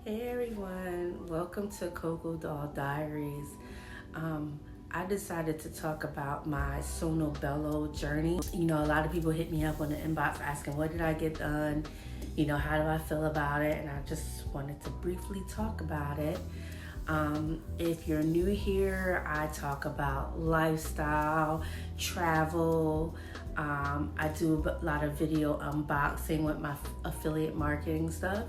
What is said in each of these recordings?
Hey everyone, welcome to Coco Doll Diaries. I decided to talk about my Sonobello journey. You know, a lot of people hit me up on the inbox asking what did I get done, how do I feel about it, and I just wanted to briefly talk about it. If you're new here, I talk about lifestyle, travel. I do a lot of video unboxing with my affiliate marketing stuff.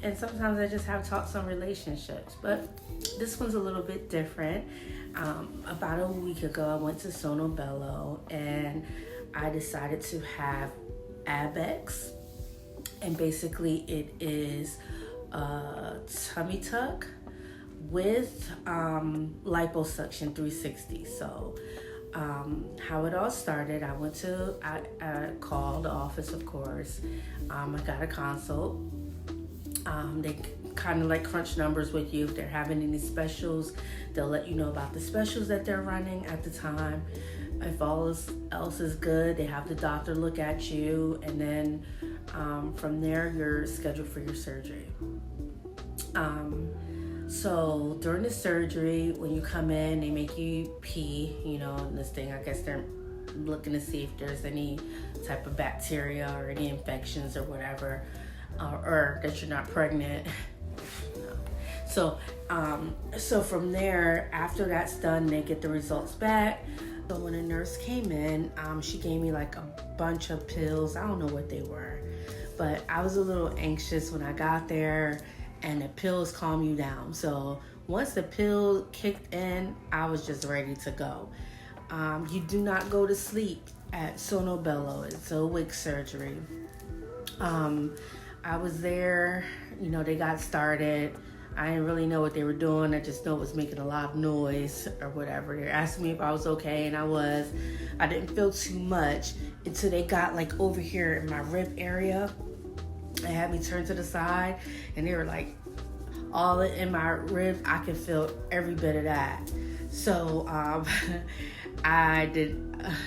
And sometimes I just have talks on relationships, but this one's a little bit different. About a week ago, I went to Sonobello and I decided to have Abex. And basically it is a tummy tuck with liposuction 360. So how it all started, I called the office, of course. I got a consult. They kind of like crunch numbers with you. If they're having any specials, they'll let you know about the specials that they're running at the time. If all else is good, they have the doctor look at you, and then from there you're scheduled for your surgery. So during the surgery, when you come in, they make you pee, in this thing. I guess they're looking to see if there's any type of bacteria or any infections or whatever. Or that you're not pregnant. No. So from there, after that's done, they get the results back. So when a nurse came in, she gave me like a bunch of pills. I don't know what they were, but I was a little anxious when I got there, and the pills calm you down. So once the pill kicked in, I was just ready to go. You do not go to sleep at Sonobello. It's a wig surgery. I was there, they got started. I didn't really know what they were doing. I just know it was making a lot of noise or whatever. They're asking me if I was okay, and I was. I didn't feel too much until they got like over here in my rib area. They had me turn to the side, and they were like all in my rib. I could feel every bit of that. So I did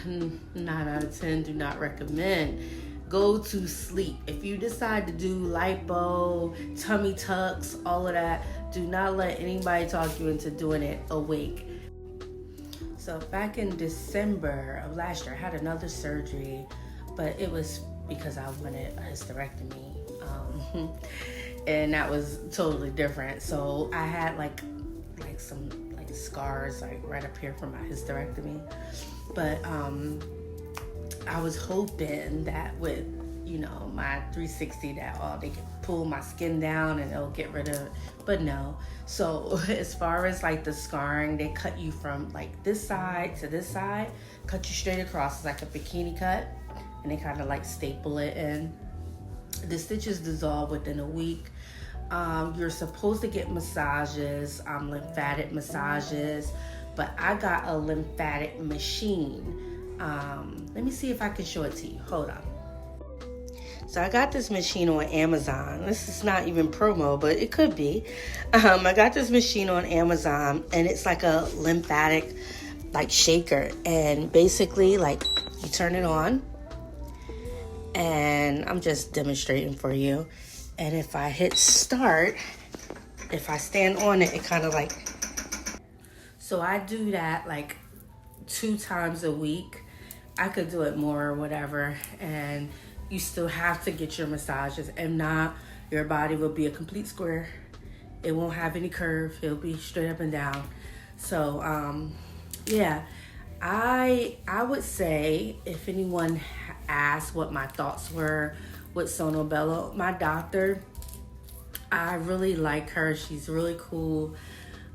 9 out of 10 do not recommend. Go to sleep. If you decide to do lipo, tummy tucks, all of that, do not let anybody talk you into doing it awake. So back in December of last year, I had another surgery, but it was because I wanted a hysterectomy. And that was totally different. So I had like some scars right up here from my hysterectomy. But I was hoping that with, my 360 that they could pull my skin down and it'll get rid of it. But no. So as far as like the scarring, they cut you from like this side to this side, cut you straight across. It's like a bikini cut, and they kind of like staple it in. The stitches dissolve within a week. You're supposed to get massages, lymphatic massages, but I got a lymphatic machine. Let me see if I can show it to you. Hold on. So I got this machine on Amazon. This is not even promo, but it could be. I got this machine on Amazon, and it's like a lymphatic shaker. And basically you turn it on, and I'm just demonstrating for you. And if I hit start, if I stand on it, it kind of so I do that 2 times a week. I could do it more or whatever, and you still have to get your massages. If not, your body will be a complete square. It won't have any curve. It'll be straight up and down. So yeah, I would say if anyone asked what my thoughts were with Sonobello, my doctor, I really like her. She's really cool.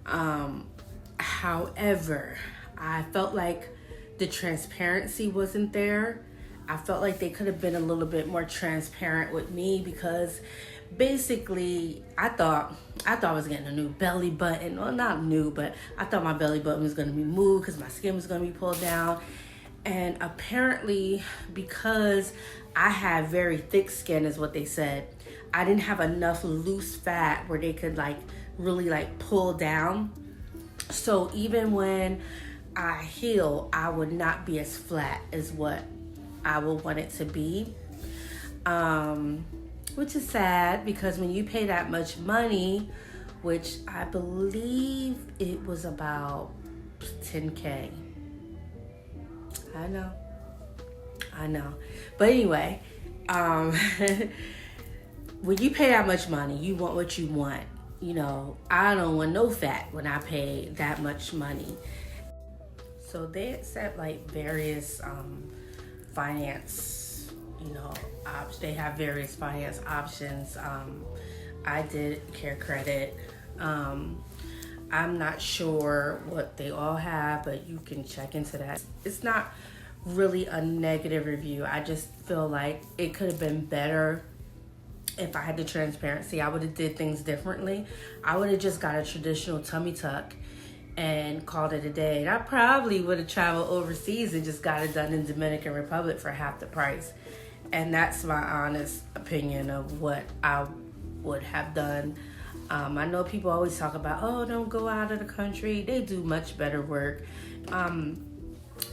However, I felt like the transparency wasn't there. I felt like they could have been a little bit more transparent with me, because basically I thought I was getting a new belly button. Well, not new, but I thought my belly button was going to be moved because my skin was going to be pulled down. And apparently, because I have very thick skin, is what they said, I didn't have enough loose fat where they could really pull down. So even when I heal, I would not be as flat as what I would want it to be. which is sad because when you pay that much money, which I believe it was about 10K. I know. But anyway, when you pay that much money, you want what you want. You know, I don't want no fat when I pay that much money. So they accept like various finance, they have various finance options. I did Care Credit. I'm not sure what they all have, but you can check into that. It's not really a negative review. I just feel like it could have been better if I had the transparency. I would have did things differently. I would have just got a traditional tummy tuck and called it a day. And I probably would have traveled overseas and just got it done in Dominican Republic for half the price. And that's my honest opinion of what I would have done. I know people always talk about, oh, don't go out of the country. They do much better work.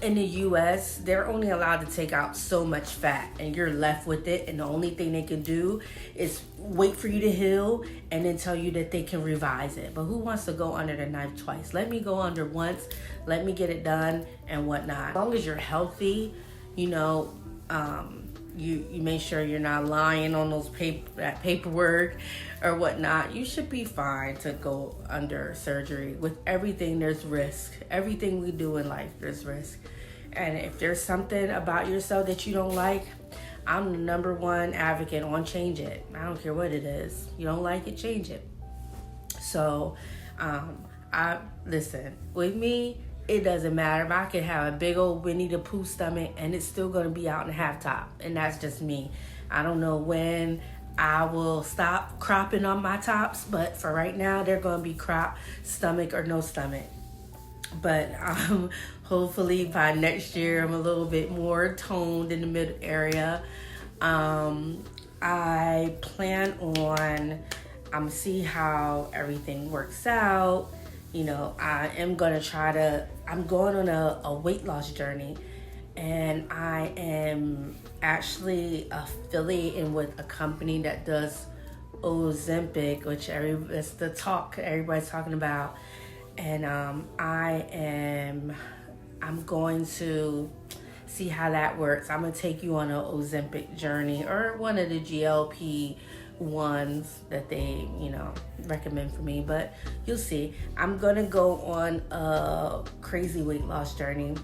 In the U.S., they're only allowed to take out so much fat, and you're left with it. And the only thing they can do is wait for you to heal and then tell you that they can revise it. But who wants to go under the knife twice? Let me go under once. Let me get it done and whatnot. As long as you're healthy, you make sure you're not lying on that paperwork or whatnot, you should be fine to go under surgery. With everything, there's risk. Everything we do in life, there's risk. And if there's something about yourself that you don't like, I'm the number one advocate on change it. I don't care what it is. You don't like it, change it. So, listen, with me, it doesn't matter if I could have a big old Winnie the Pooh stomach and it's still going to be out in half top. And that's just me. I don't know when I will stop cropping on my tops, but for right now, they're going to be cropped, stomach or no stomach. But hopefully by next year, I'm a little bit more toned in the mid area. I plan on, I'm see how everything works out. I am going to I'm going on a weight loss journey, and I am actually affiliating with a company that does Ozempic, which that's the talk everybody's talking about. And I'm going to see how that works. I'm going to take you on an Ozempic journey, or one of the GLP ones that they recommend for me, but you'll see. I'm gonna go on a crazy weight loss journey,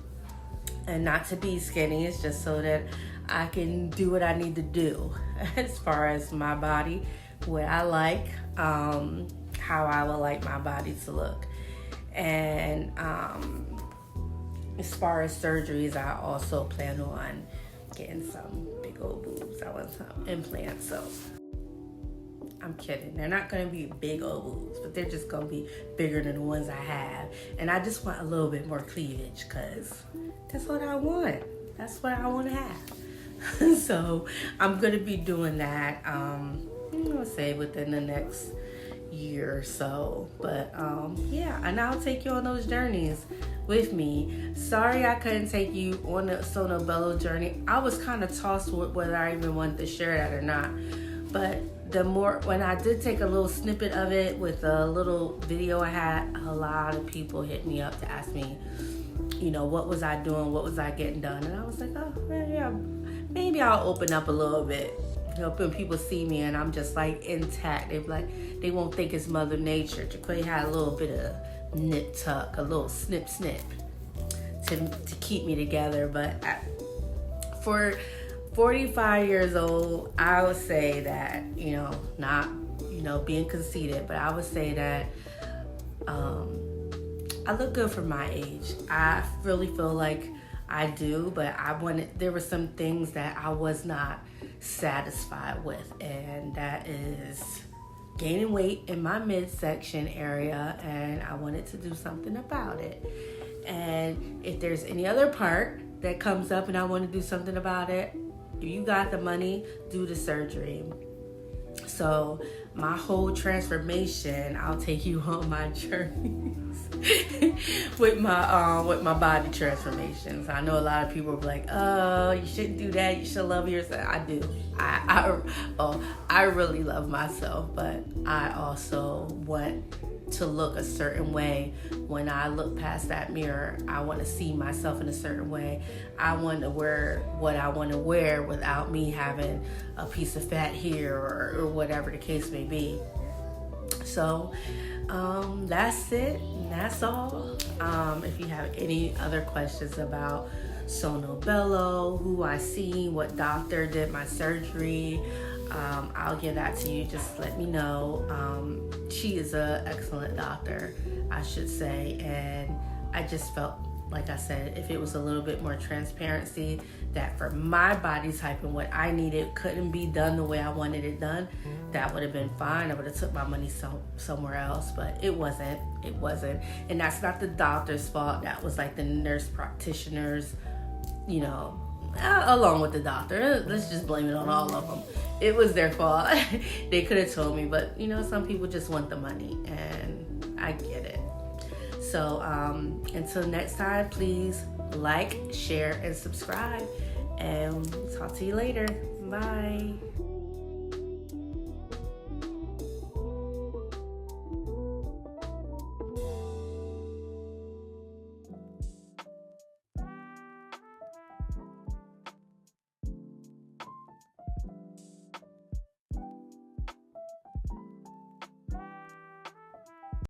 and not to be skinny, it's just so that I can do what I need to do as far as my body, what I like, how I would like my body to look. And as far as surgeries, I also plan on getting some big old boobs. I want some implants, so I'm kidding. They're not going to be big old boobs, but they're just going to be bigger than the ones I have. And I just want a little bit more cleavage because that's what I want. That's what I want to have. So I'm going to be doing that, I'm going to say within the next year or so. But yeah, and I'll take you on those journeys with me. Sorry I couldn't take you on the Sonobello journey. I was kind of tossed with whether I even wanted to share that or not. But when I did take a little snippet of it with a little video I had, a lot of people hit me up to ask me, what was I doing? What was I getting done? And I was like, oh, yeah, maybe I'll open up a little bit. When people see me and I'm just like intact, they won't think it's Mother Nature. Jaquay had a little bit of nip tuck, a little snip to keep me together. But for 45 years old, I would say that, not, being conceited, but I would say that I look good for my age. I really feel like I do, but there were some things that I was not satisfied with, and that is gaining weight in my midsection area, and I wanted to do something about it. And if there's any other part that comes up and I want to do something about it, if you got the money, do the surgery. So my whole transformation, I'll take you on my journeys with my body transformations. I know a lot of people are like, "Oh, you shouldn't do that. You should love yourself." I do. I really love myself, but I also want to look a certain way. When I look past that mirror, I want to see myself in a certain way. I want to wear what I want to wear without me having a piece of fat here or whatever the case may be. So that's it. That's all. If you have any other questions about Sonobello, who I see, what doctor did my surgery, I'll give that to you. Just let me know. She is an excellent doctor, I should say, and I just felt, like I said, if it was a little bit more transparency, that for my body type and what I needed couldn't be done the way I wanted it done, that would have been fine. I would have took my money somewhere else, but it wasn't. And that's not the doctor's fault. That was like the nurse practitioners, along with the doctor. Let's just blame it on all of them. It was their fault. They could have told me, but some people just want the money, and I get it. So until next time, please like, share, and subscribe, and talk to you later. Bye.